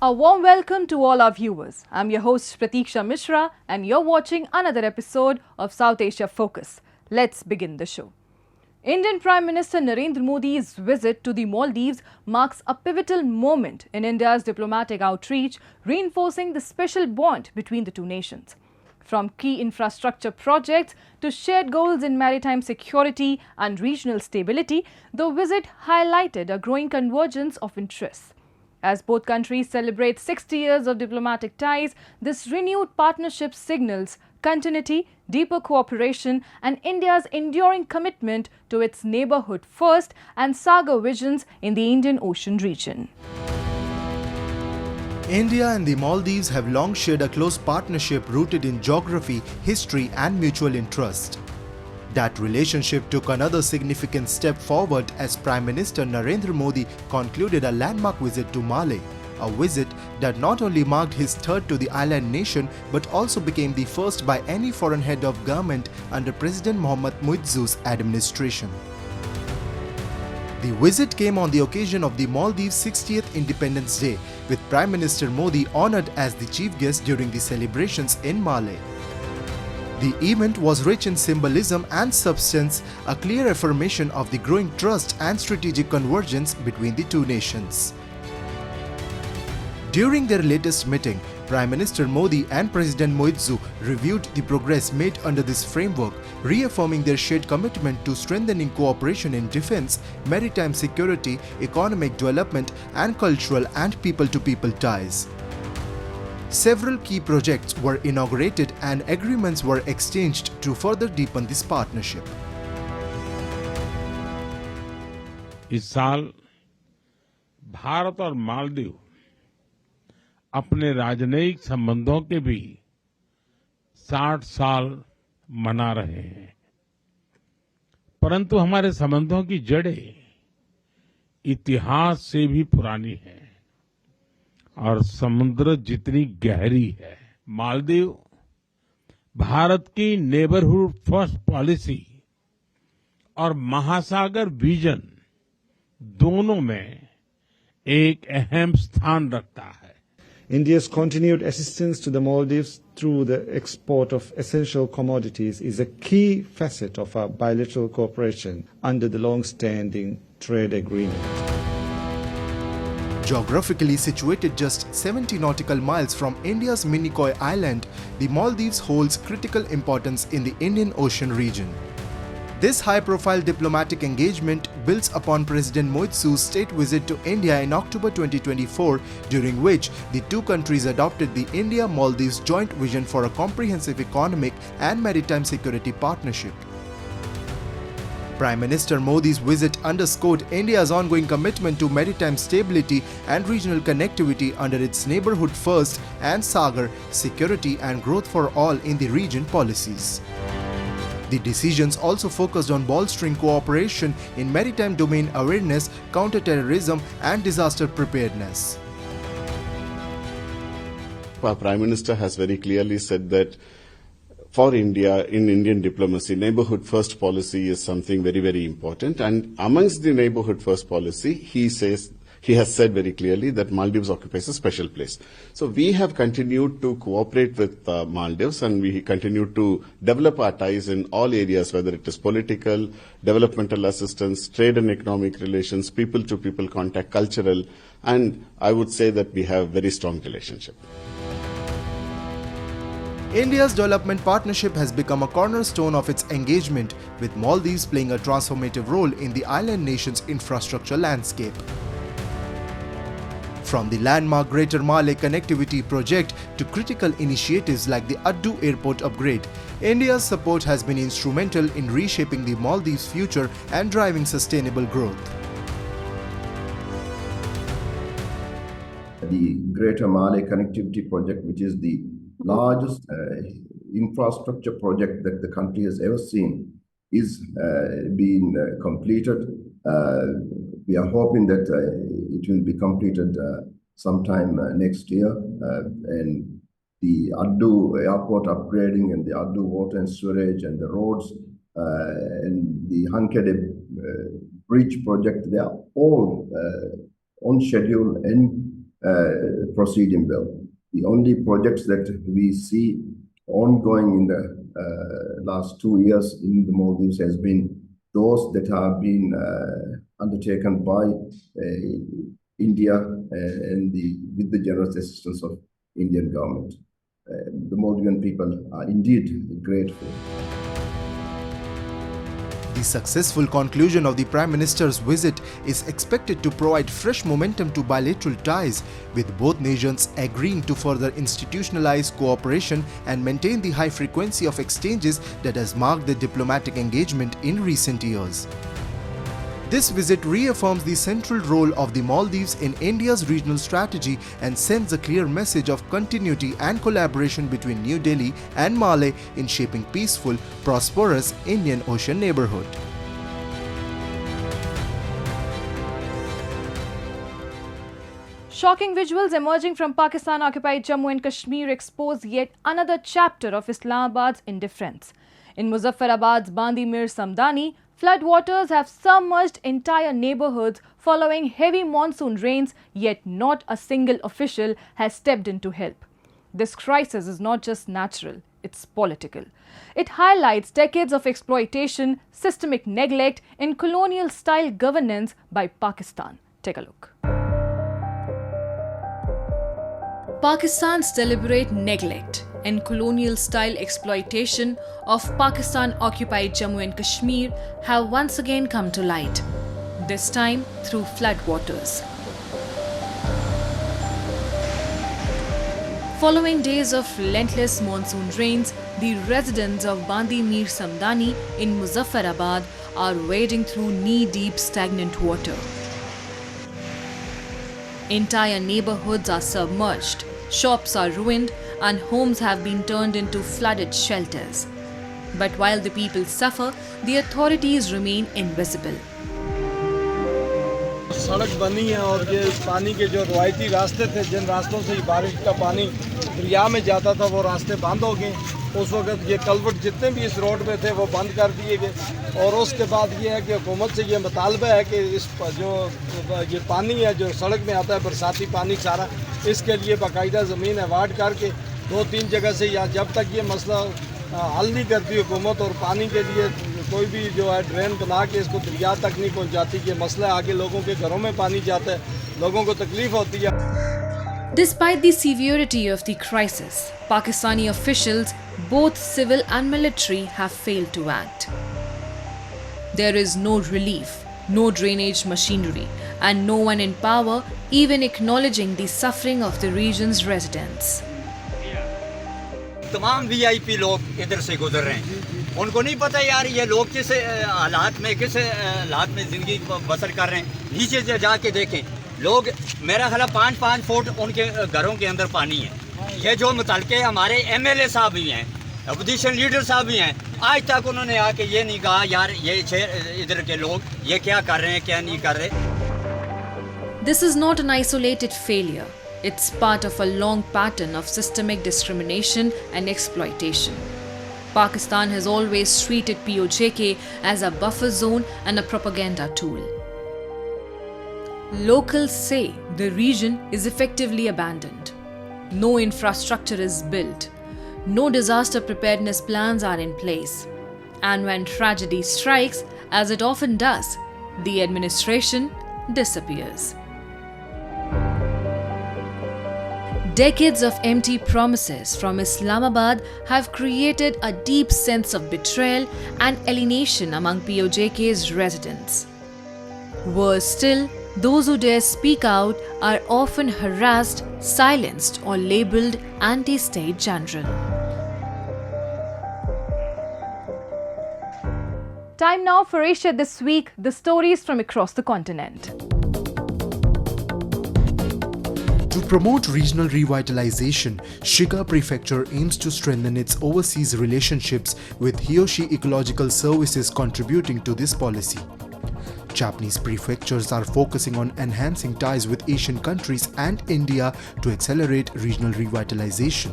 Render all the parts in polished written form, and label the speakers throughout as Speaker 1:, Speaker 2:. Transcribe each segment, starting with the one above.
Speaker 1: A warm welcome to all our viewers. I'm your host Pratiksha Mishra and you're watching another episode of South Asia Focus. Let's begin the show. Indian Prime Minister Narendra Modi's visit to the Maldives marks a pivotal moment in India's diplomatic outreach, reinforcing the special bond between the two nations. From key infrastructure projects to shared goals in maritime security and regional stability, the visit highlighted a growing convergence of interests. As both countries celebrate 60 years of diplomatic ties, this renewed partnership signals continuity, deeper cooperation, and India's enduring commitment to its Neighbourhood First and SAGAR visions in the Indian Ocean region.
Speaker 2: India and the Maldives have long shared a close partnership rooted in geography, history, and mutual interest. That relationship took another significant step forward as Prime Minister Narendra Modi concluded a landmark visit to Malé, a visit that not only marked his third to the island nation but also became the first by any foreign head of government under President Mohammad Muizzu's administration. The visit came on the occasion of the Maldives' 60th Independence Day, with Prime Minister Modi honoured as the chief guest during the celebrations in Malé. The event was rich in symbolism and substance, a clear affirmation of the growing trust and strategic convergence between the two nations. During their latest meeting, Prime Minister Modi and President Muizzu reviewed the progress made under this framework, reaffirming their shared commitment to strengthening cooperation in defense, maritime security, economic development, and cultural and people-to-people ties. Several key projects were inaugurated and agreements were exchanged to further deepen this partnership.
Speaker 3: इस साल भारत और मालदीव अपने राजनयिक संबंधों के भी 60 साल मना रहे हैं, परंतु हमारे संबंधों की जड़ें इतिहास से भी पुरानी हैं और समुद्र जितनी गहरी है। मालदीव भारत की नेबरहुड फर्स्ट पॉलिसी और महासागर विजन दोनों में एक अहम स्थान रखता है।
Speaker 4: India's continued assistance to the Maldives through the export of essential commodities is a key facet of our bilateral cooperation under the long-standing trade agreement.
Speaker 2: Geographically situated just 70 nautical miles from India's Minicoy Island, the Maldives holds critical importance in the Indian Ocean region. This high-profile diplomatic engagement builds upon President Muizzu's state visit to India in October 2024, during which the two countries adopted the India-Maldives Joint Vision for a comprehensive economic and maritime security partnership. Prime Minister Modi's visit underscored India's ongoing commitment to maritime stability and regional connectivity under its Neighbourhood First and SAGAR security and growth for all in the region policies. The decisions also focused on bolstering cooperation in maritime domain awareness, counter-terrorism, and disaster preparedness.
Speaker 5: Our Prime Minister has very clearly said that for India, in Indian diplomacy, Neighbourhood First policy is something very, very important. And amongst the Neighbourhood First policy, he has said very clearly that Maldives occupies a special place. So we have continued to cooperate with Maldives, and we continue to develop our ties in all areas, whether it is political, developmental assistance, trade and economic relations, people-to-people contact, cultural, and I would say that we have a very strong relationship.
Speaker 2: India's development partnership has become a cornerstone of its engagement, with Maldives playing a transformative role in the island nation's infrastructure landscape. From the landmark Greater Malé connectivity project to critical initiatives like the Addu airport upgrade, India's support has been instrumental in reshaping the Maldives' future and driving sustainable growth.
Speaker 6: The Greater Malé connectivity project, which is the largest infrastructure project that the country has ever seen, is being completed. We are hoping that it will be completed sometime next year, and the Addu airport upgrading and the Addu water and sewage and the roads and the Hankede bridge project, they are all on schedule and proceeding well. The only projects that we see ongoing in the last 2 years in the Maldives has been those that have been undertaken by India and with the generous assistance of Indian government. The Maldivian people are indeed grateful.
Speaker 2: The successful conclusion of the Prime Minister's visit is expected to provide fresh momentum to bilateral ties, with both nations agreeing to further institutionalize cooperation and maintain the high frequency of exchanges that has marked the diplomatic engagement in recent years. This visit reaffirms the central role of the Maldives in India's regional strategy and sends a clear message of continuity and collaboration between New Delhi and Malé in shaping peaceful, prosperous Indian Ocean neighborhood.
Speaker 1: Shocking visuals emerging from Pakistan-occupied Jammu and Kashmir expose yet another chapter of Islamabad's indifference. In Muzaffarabad's Bandi Samdani, floodwaters have submerged entire neighborhoods following heavy monsoon rains, yet not a single official has stepped in to help. This crisis is not just natural, it's political. It highlights decades of exploitation, systemic neglect, and colonial-style governance by Pakistan. Take a look. Pakistan's deliberate neglect and colonial-style exploitation of Pakistan-occupied Jammu and Kashmir have once again come to light, this time through floodwaters. Following days of relentless monsoon rains, the residents of Bandi Samdani in Muzaffarabad are wading through knee-deep stagnant water. Entire neighborhoods are submerged, shops are ruined, and homes have been turned into flooded shelters. But while the people suffer, the authorities remain invisible.
Speaker 7: सड़क बनी है और ये पानी के जो रवायती रास्ते थे, जिन रास्तों से बारिश का पानी दरिया में जाता था, वो रास्ते बंद हो गए। उस वक्त ये कल्वर्ट जितने भी इस रोड पे थे वो बंद कर दिए गए। और उसके बाद ये है कि हुकूमत से ये मुतालबा है कि इस जो ये पानी है जो सड़क में आता है, बरसाती पानी सारा, इसके लिए बाकायदा ज़मीन अवार्ड करके 2-3 जगह से, या जब तक ये मसला हल नहीं करती हुकूमत और पानी के लिए कोई भी जो है ड्रेन बना के इसको दरिया तक नहीं पहुंचाती, ये मसला आगे लोगों के घरों में पानी जाता है, लोगों को तकलीफ होती है।
Speaker 1: Despite the severity of the crisis, Pakistani officials, both civil and military, have failed to act. There is no relief, no drainage machinery, and no one in power even acknowledging the suffering of the region's residents.
Speaker 8: तमाम VIP लोग इधर से गुजर रहे हैं, उनको नहीं पता यार ये लोग किस हालात में ज़िंदगी बसर कर रहे हैं। नीचे से जाके देखें, लोग मेरा ख्याल 5-5 फुट उनके घरों के अंदर पानी है। ये जो मुतलके हमारे एमएलए साहब भी हैं, अपोजिशन लीडर साहब भी हैं, आज तक उन्होंने आके ये नहीं कहा यार ये इधर के लोग ये क्या कर रहे हैं, क्या नहीं कर रहे।
Speaker 1: This is not an isolated failure. It's part of a long pattern of systemic discrimination and exploitation. Pakistan has always treated POJK as a buffer zone and a propaganda tool. Locals say the region is effectively abandoned. No infrastructure is built. No disaster preparedness plans are in place. And when tragedy strikes, as it often does, the administration disappears. Decades of empty promises from Islamabad have created a deep sense of betrayal and alienation among POJK's residents. Worse still, those who dare speak out are often harassed, silenced, or labelled anti-state general. Time now for Asia This Week, the stories from across the continent.
Speaker 2: To promote regional revitalization, Shiga Prefecture aims to strengthen its overseas relationships with Hiyoshi Ecological Services contributing to this policy. Japanese prefectures are focusing on enhancing ties with Asian countries and India to accelerate regional revitalization.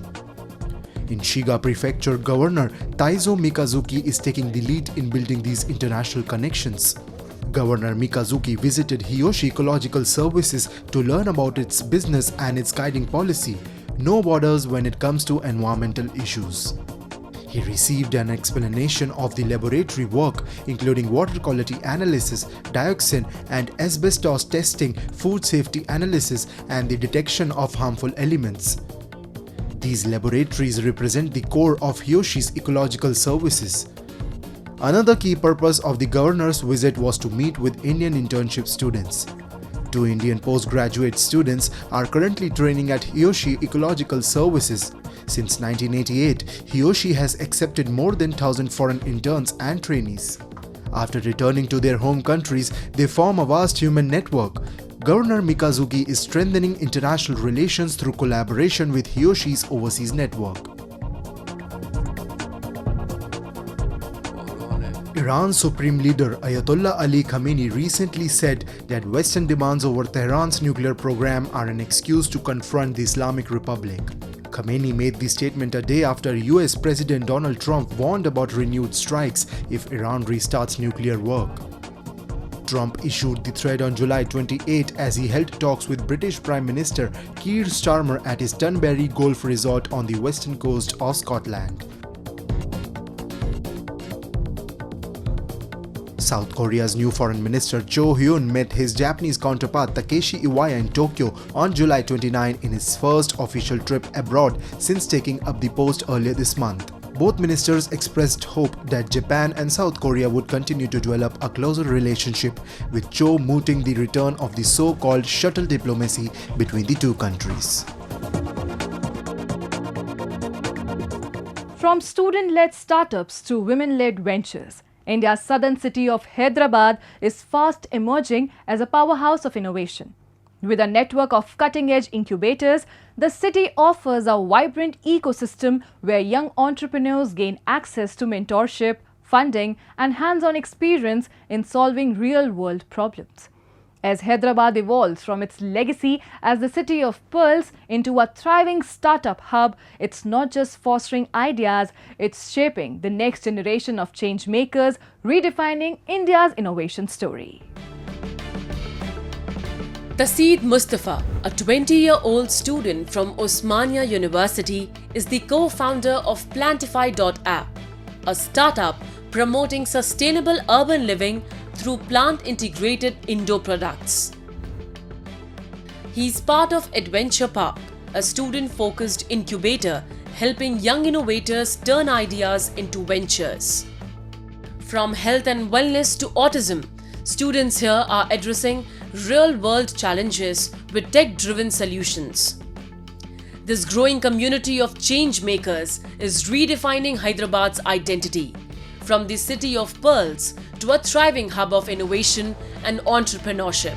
Speaker 2: In Shiga Prefecture, Governor Taizo Mikazuki is taking the lead in building these international connections. Governor Mikazuki visited Hiyoshi Ecological Services to learn about its business and its guiding policy, no borders when it comes to environmental issues. He received an explanation of the laboratory work, including water quality analysis, dioxin and asbestos testing, food safety analysis, and the detection of harmful elements. These laboratories represent the core of Hiyoshi's ecological services. Another key purpose of the governor's visit was to meet with Indian internship students. 2 Indian postgraduate students are currently training at Hiyoshi Ecological Services. Since 1988, Hiyoshi has accepted more than 1,000 foreign interns and trainees. After returning to their home countries, they form a vast human network. Governor Mikazuki is strengthening international relations through collaboration with Hiyoshi's overseas network. Iran's Supreme Leader Ayatollah Ali Khamenei recently said that Western demands over Tehran's nuclear program are an excuse to confront the Islamic Republic. Khamenei made the statement a day after US President Donald Trump warned about renewed strikes if Iran restarts nuclear work. Trump issued the threat on July 28 as he held talks with British Prime Minister Keir Starmer at his Turnberry Golf Resort on the western coast of Scotland. South Korea's new Foreign Minister Cho Hyun met his Japanese counterpart Takeshi Iwaya in Tokyo on July 29 in his first official trip abroad since taking up the post earlier this month. Both ministers expressed hope that Japan and South Korea would continue to develop a closer relationship, with Cho mooting the return of the so-called shuttle diplomacy between the two countries.
Speaker 1: From student-led startups to women-led ventures, India's southern city of Hyderabad is fast emerging as a powerhouse of innovation. With a network of cutting-edge incubators, the city offers a vibrant ecosystem where young entrepreneurs gain access to mentorship, funding, and hands-on experience in solving real-world problems. As Hyderabad evolves from its legacy as the city of pearls into a thriving startup hub, it's not just fostering ideas, it's shaping the next generation of change makers, redefining India's innovation story.
Speaker 9: Taseed Mustafa, a 20-year-old student from Osmania University, is the co-founder of Plantify.app, a startup promoting sustainable urban living through plant-integrated indoor products. He is part of Adventure Park, a student-focused incubator helping young innovators turn ideas into ventures. From health and wellness to autism, students here are addressing real-world challenges with tech-driven solutions. This growing community of change makers is redefining Hyderabad's identity, from the city of pearls to a thriving hub of innovation and entrepreneurship.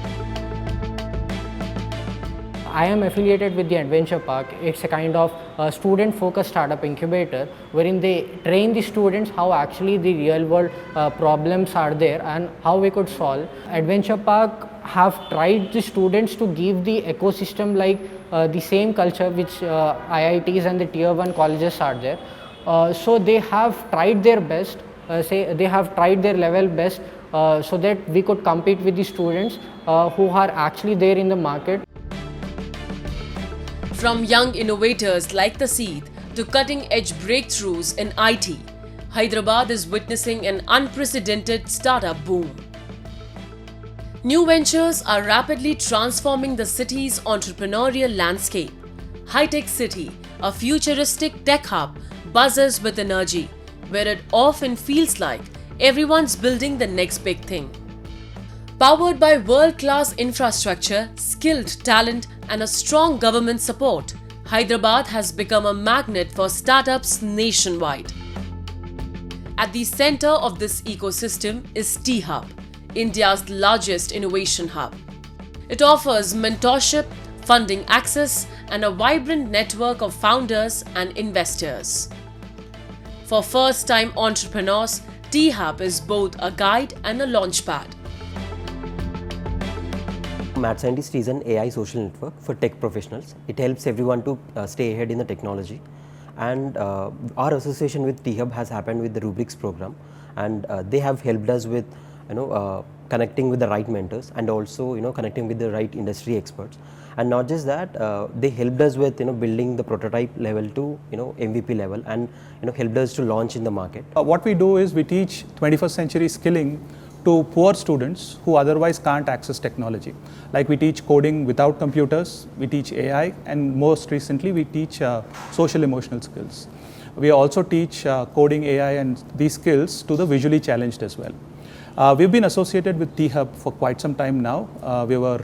Speaker 10: I am affiliated with the Adventure Park. It's a kind of student-focused startup incubator wherein they train the students how actually the real-world problems are there and how we could solve. Adventure Park have tried the students to give the ecosystem like the same culture which IITs and the Tier 1 colleges are there. So they have tried their best. They have tried their level best so that we could compete with the students who are actually there in the market.
Speaker 9: From young innovators like Taseed to cutting-edge breakthroughs in IT, Hyderabad is witnessing an unprecedented startup boom. New ventures are rapidly transforming the city's entrepreneurial landscape. High-Tech City, a futuristic tech hub, buzzes with energy, where it often feels like everyone's building the next big thing. Powered by world-class infrastructure, skilled talent, and a strong government support, Hyderabad has become a magnet for startups nationwide. At the center of this ecosystem is T-Hub, India's largest innovation hub. It offers mentorship, funding access, and a vibrant network of founders and investors. For first-time entrepreneurs, T-Hub is both a guide and a launchpad.
Speaker 11: Mad Scientist is an AI social network for tech professionals. It helps everyone to stay ahead in the technology. And our association with T-Hub has happened with the Rubrics program, and they have helped us with connecting with the right mentors, and also connecting with the right industry experts. And not just that, they helped us with building the prototype level to MVP level, and helped us to launch in the market.
Speaker 12: What we do is we teach 21st century skilling to poor students who otherwise can't access technology. Like we teach coding without computers, we teach AI, and most recently we teach social emotional skills. We also teach coding, AI and these skills to the visually challenged as well. We've been associated with T-Hub for quite some time now. We were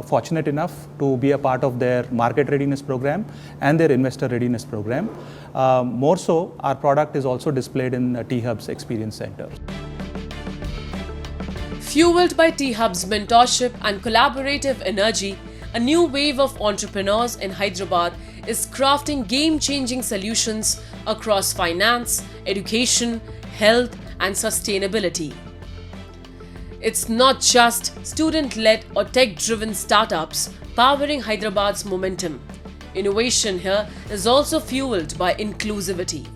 Speaker 12: fortunate enough to be a part of their market readiness program and their investor readiness program. More so, our product is also displayed in T-Hub's experience center.
Speaker 9: Fueled by T-Hub's mentorship and collaborative energy, a new wave of entrepreneurs in Hyderabad is crafting game-changing solutions across finance, education, health and sustainability. It's not just student-led or tech-driven startups powering Hyderabad's momentum. Innovation here is also fueled by inclusivity.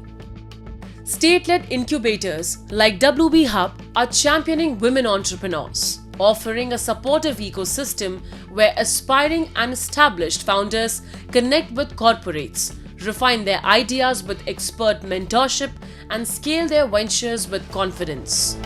Speaker 9: State-led incubators like WB Hub are championing women entrepreneurs, offering a supportive ecosystem where aspiring and established founders connect with corporates, refine their ideas with expert mentorship, and scale their ventures with confidence.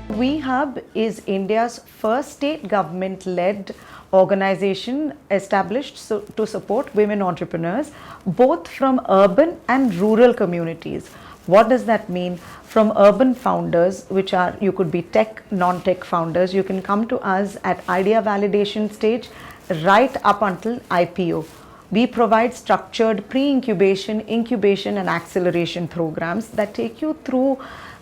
Speaker 13: WB Hub is India's first state government-led organization established to support women entrepreneurs, both from urban and rural communities. What does that mean? From urban founders, which are, you could be tech, non-tech founders, you can come to us at idea validation stage right up until IPO. We provide structured pre-incubation, incubation and acceleration programs that take you through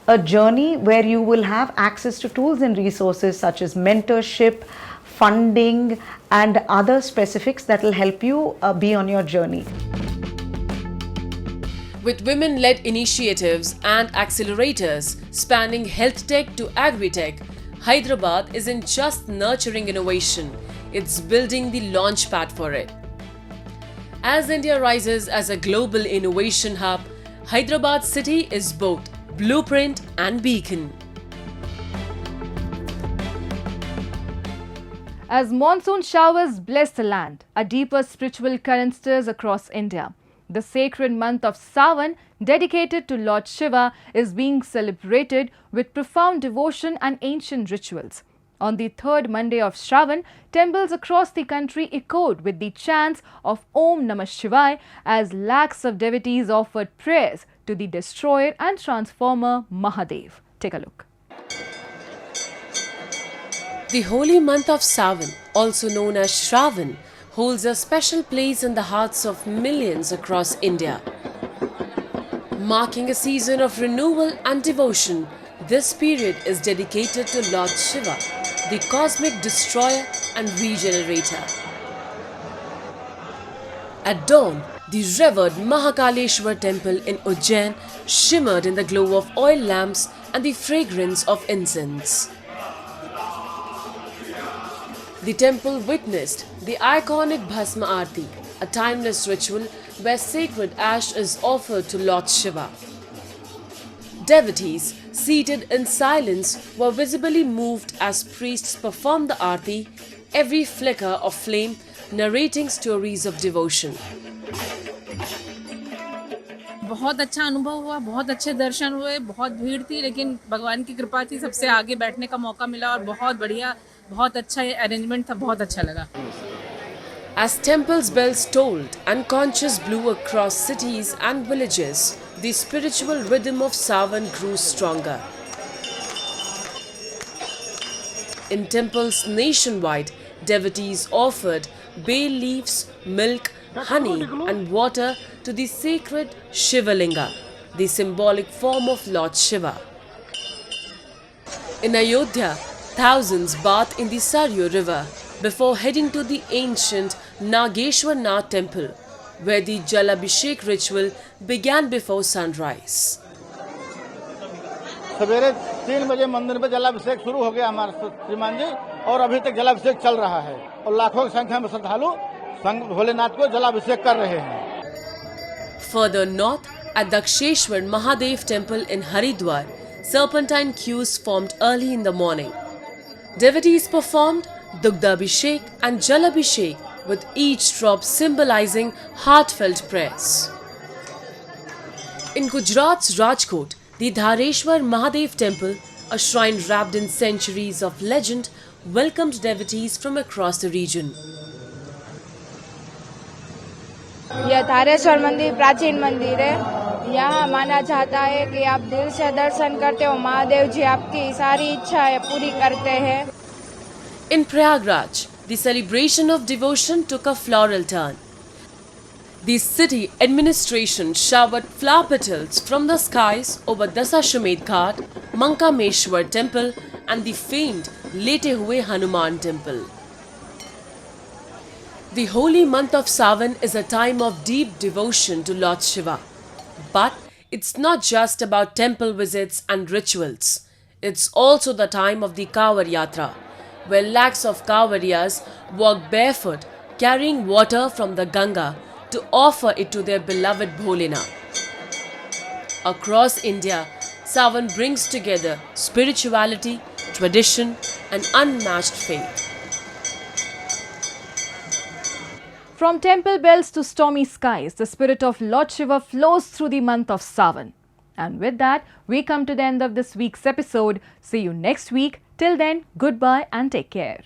Speaker 13: a journey where you will have access to tools and resources such as mentorship, funding and other specifics that will help you be on your journey.
Speaker 9: With women-led initiatives and accelerators spanning health tech to agri-tech, Hyderabad isn't just nurturing innovation, it's building the launchpad for it. As India rises as a global innovation hub, Hyderabad city is both blueprint and beacon.
Speaker 1: As monsoon showers bless the land, a deeper spiritual current stirs across India. The sacred month of Sawan, dedicated to Lord Shiva, is being celebrated with profound devotion and ancient rituals. On the third Monday of Shravan, temples across the country echoed with the chants of Om Namah Shivaya as lakhs of devotees offered prayers to the destroyer and transformer Mahadev. Take a look.
Speaker 9: The holy month of Sawan, also known as Shravan, holds a special place in the hearts of millions across India. Marking a season of renewal and devotion, this period is dedicated to Lord Shiva, the cosmic destroyer and regenerator. At dawn, the revered Mahakaleshwar temple in Ujjain shimmered in the glow of oil lamps and the fragrance of incense. The temple witnessed the iconic Bhasma Aarti, a timeless ritual where sacred ash is offered to Lord Shiva. Devotees seated in silence were visibly moved as priests performed the Aarti, every flicker of flame narrating stories of devotion.
Speaker 14: बहुत अच्छा अनुभव हुआ, बहुत अच्छे दर्शन हुए, बहुत भीड़ थी, लेकिन भगवान की कृपा थी, सबसे आगे बैठने का मौका मिला और बहुत बढ़िया, बहुत अच्छा ये अरेंजमेंट था, बहुत अच्छा लगा.
Speaker 9: As temples' bells tolled and conches blew across cities and villages, the spiritual rhythm of Sawan grew stronger. In temples nationwide, devotees offered bay leaves, milk, honey and water to the sacred Shivalinga, the symbolic form of Lord Shiva. In Ayodhya, thousands bathed in the Saryu river before heading to the ancient Nageshwar Nath temple, where the Jalabhishek ritual began before sunrise.
Speaker 15: सवेरे 3 बजे मंदिर में जलाभिषेक शुरू हो गया हमारे श्रीमान जी और अभी तक जलाभिषेक चल रहा है और लाखों की संख्या में श्रद्धालु भोलेनाथ को जलाभिषेक कर रहे हैं.
Speaker 9: Further north, at Daksheshwar Mahadev temple in Haridwar, serpentine queues formed early in the morning. Devotees performed Dugdabhishek and Jalabhishek, with each drop symbolizing heartfelt prayers. In Gujarat's Rajkot, the Dhareshwar Mahadev temple, a shrine wrapped in centuries of legend, welcomed devotees from across the region.
Speaker 16: यह धारेश्वर मंदिर प्राचीन मंदिर है। यहाँ माना जाता है कि आप दिल से दर्शन करते हो, महादेव जी आपकी सारी इच्छाएं पूरी करते हैं।
Speaker 9: In Prayagraj, the celebration of devotion took a floral turn. The city administration showered flower petals from the skies over Dasashwamedh Ghat, Mankameshwar temple and the famed Lete Hue Hanuman temple. The holy month of Sawan is a time of deep devotion to Lord Shiva. But it's not just about temple visits and rituals. It's also the time of the Kawar Yatra, where lakhs of Kawariyas walk barefoot, carrying water from the Ganga to offer it to their beloved Bholenath. Across India, Sawan brings together spirituality, tradition and unmatched faith.
Speaker 1: From temple bells to stormy skies, the spirit of Lord Shiva flows through the month of Sawan. And with that, we come to the end of this week's episode. See you next week. Till then, goodbye and take care.